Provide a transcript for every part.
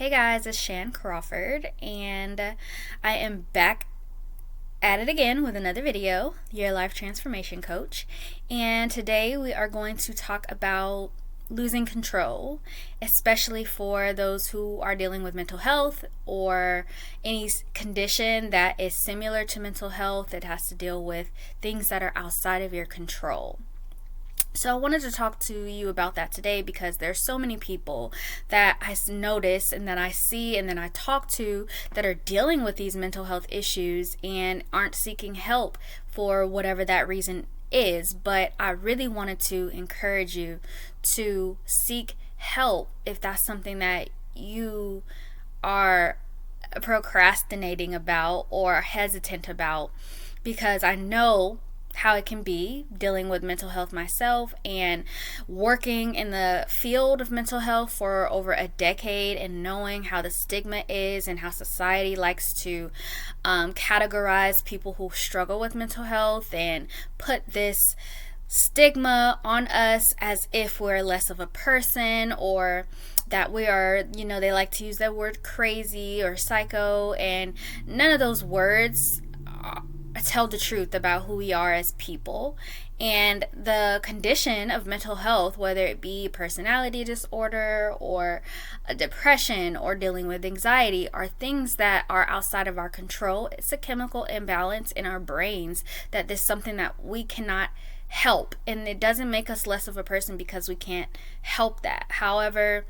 Hey guys, it's Crawford, and I am back at it again with another video, your life transformation coach. And today we are going to talk about losing control, especially for those who are dealing with mental health or any condition that is similar to mental health that has to deal with things that are outside of your control. So I wanted to talk to you about that today because there's so many people that I notice and that I see and then I talk to that are dealing with these mental health issues and aren't seeking help for whatever that reason is. But I really wanted to encourage you to seek help if that's something that you are procrastinating about or hesitant about, because I know how it can be dealing with mental health myself and working in the field of mental health for over a decade and knowing how the stigma is and how society likes to categorize people who struggle with mental health and put this stigma on us as if we're less of a person, or that we are, they like to use that word crazy or psycho, and none of those words tell the truth about who we are as people. And the condition of mental health, whether it be personality disorder or a depression or dealing with anxiety, are things that are outside of our control. It's a chemical imbalance in our brains that is something that we cannot help, and it doesn't make us less of a person because we can't help that. However,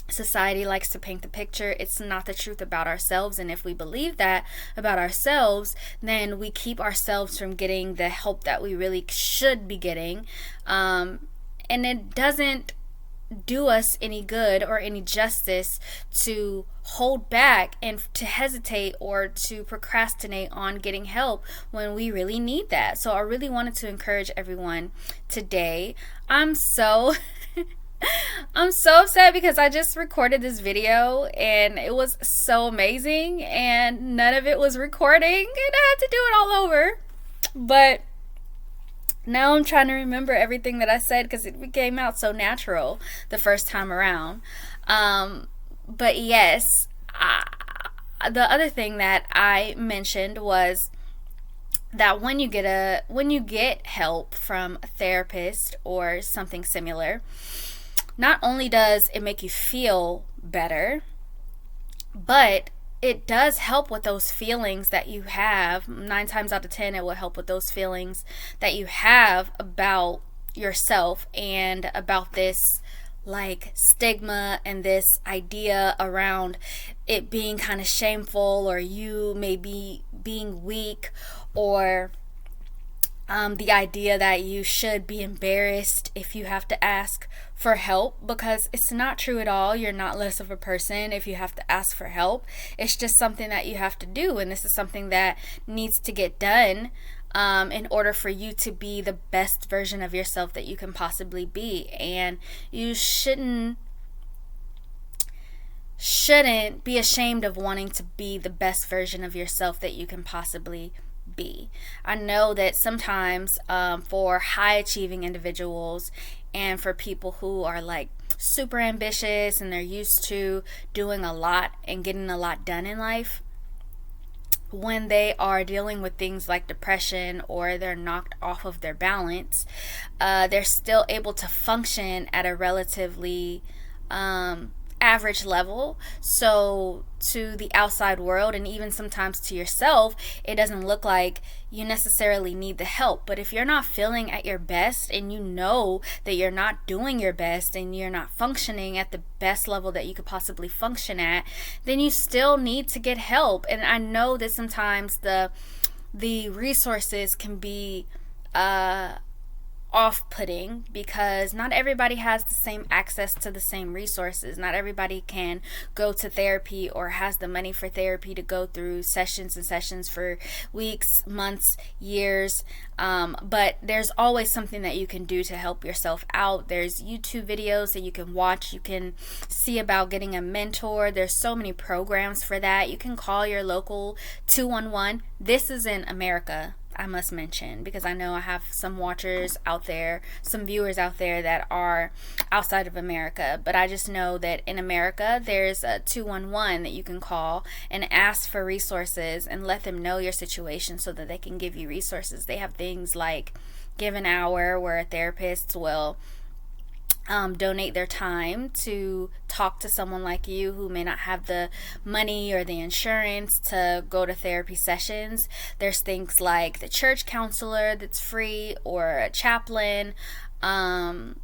society likes to paint the picture. It's not the truth about ourselves, and if we believe that about ourselves, then we keep ourselves from getting the help that we really should be getting, and it doesn't do us any good or any justice to hold back and to hesitate or to procrastinate on getting help when we really need that. So I really wanted to encourage everyone today. I'm so upset because I just recorded this video and it was so amazing and none of it was recording and I had to do it all over. But now I'm trying to remember everything that I said because it came out so natural the first time around. But yes, the other thing that I mentioned was that when you get help from a therapist or something similar, not only does it make you feel better, but it does help with those feelings that you have. 9 times out of 10, it will help with those feelings that you have about yourself and about this like stigma and this idea around it being kind of shameful, or you maybe being weak, or the idea that you should be embarrassed if you have to ask for help, because it's not true at all. You're not less of a person if you have to ask for help. It's just something that you have to do, and this is something that needs to get done in order for you to be the best version of yourself that you can possibly be. And you shouldn't be ashamed of wanting to be the best version of yourself that you can possibly be. I know that sometimes for high achieving individuals and for people who are like super ambitious and they're used to doing a lot and getting a lot done in life, when they are dealing with things like depression or they're knocked off of their balance, they're still able to function at a relatively average level. So to the outside world, and even sometimes to yourself, it doesn't look like you necessarily need the help. But if you're not feeling at your best and you know that you're not doing your best and you're not functioning at the best level that you could possibly function at, then you still need to get help. And I know that sometimes the resources can be off-putting because not everybody has the same access to the same resources. Not everybody can go to therapy or has the money for therapy to go through sessions and sessions for weeks, months, years. But there's always something that you can do to help yourself out. There's YouTube videos that you can watch. You can see about getting a mentor. There's so many programs for that. You can call your local 211. This is in America. I must mention, because I know I have some watchers out there, some viewers out there that are outside of America. But I just know that in America, there's a 211 that you can call and ask for resources and let them know your situation so that they can give you resources. They have things like Give an Hour, where therapists will donate their time to talk to someone like you who may not have the money or the insurance to go to therapy sessions. There's things like the church counselor that's free, or a chaplain. And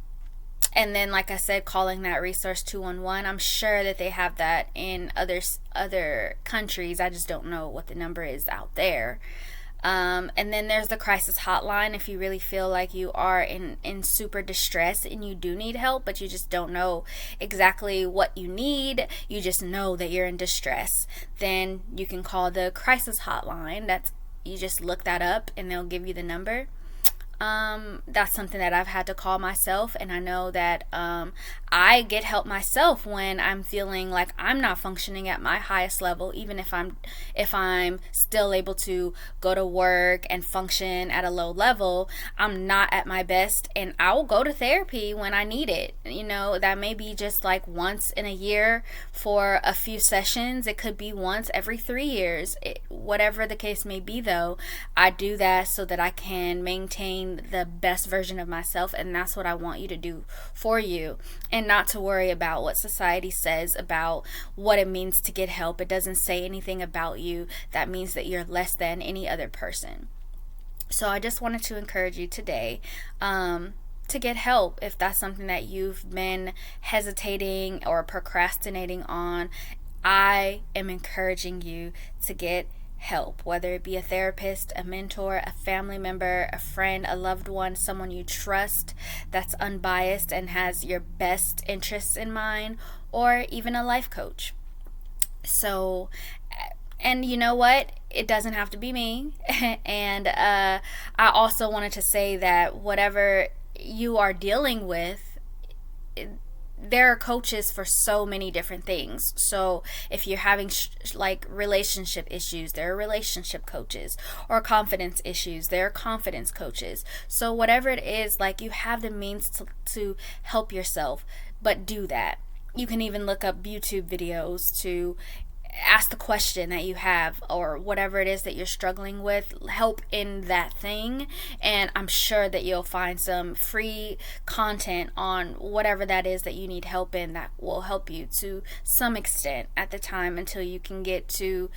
then, like I said, calling that resource 211. I'm sure that they have that in other countries. I just don't know what the number is out there. And then there's the crisis hotline if you really feel like you are in super distress and you do need help, but you just don't know exactly what you need. You just know that you're in distress. Then you can call the crisis hotline. You just look that up and they'll give you the number. That's something that I've had to call myself, and I know that I get help myself when I'm feeling like I'm not functioning at my highest level, even if I'm still able to go to work and function at a low level. I'm not at my best, and I will go to therapy when I need it. That may be just like once in a year for a few sessions. It could be once every 3 years. Whatever the case may be, though, I do that so that I can maintain the best version of myself, and that's what I want you to do for you, and not to worry about what society says about what it means to get help. It doesn't say anything about you that means that you're less than any other person. So I just wanted to encourage you today to get help if that's something that you've been hesitating or procrastinating on. I am encouraging you to get help, whether it be a therapist, a mentor, a family member, a friend, a loved one, someone you trust that's unbiased and has your best interests in mind, or even a life coach. So, and you know what? It doesn't have to be me. And I also wanted to say that whatever you are dealing with, there are coaches for so many different things. So if you're having like relationship issues, there are relationship coaches, or confidence issues, there are confidence coaches. So whatever it is, like, you have the means to help yourself, but do that. You can even look up YouTube videos to ask the question that you have, or whatever it is that you're struggling with, help in that thing, and I'm sure that you'll find some free content on whatever that is that you need help in that will help you to some extent at the time, until you can get to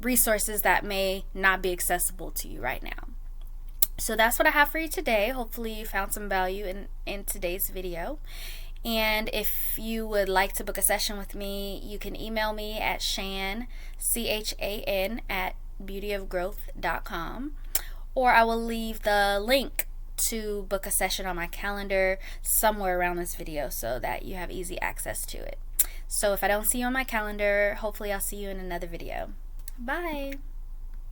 resources that may not be accessible to you right now. So that's what I have for you today. Hopefully you found some value in today's video. And if you would like to book a session with me, you can email me at Shan, CHAN, at beautyofgrowth.com, or I will leave the link to book a session on my calendar somewhere around this video so that you have easy access to it. So if I don't see you on my calendar, hopefully I'll see you in another video. Bye!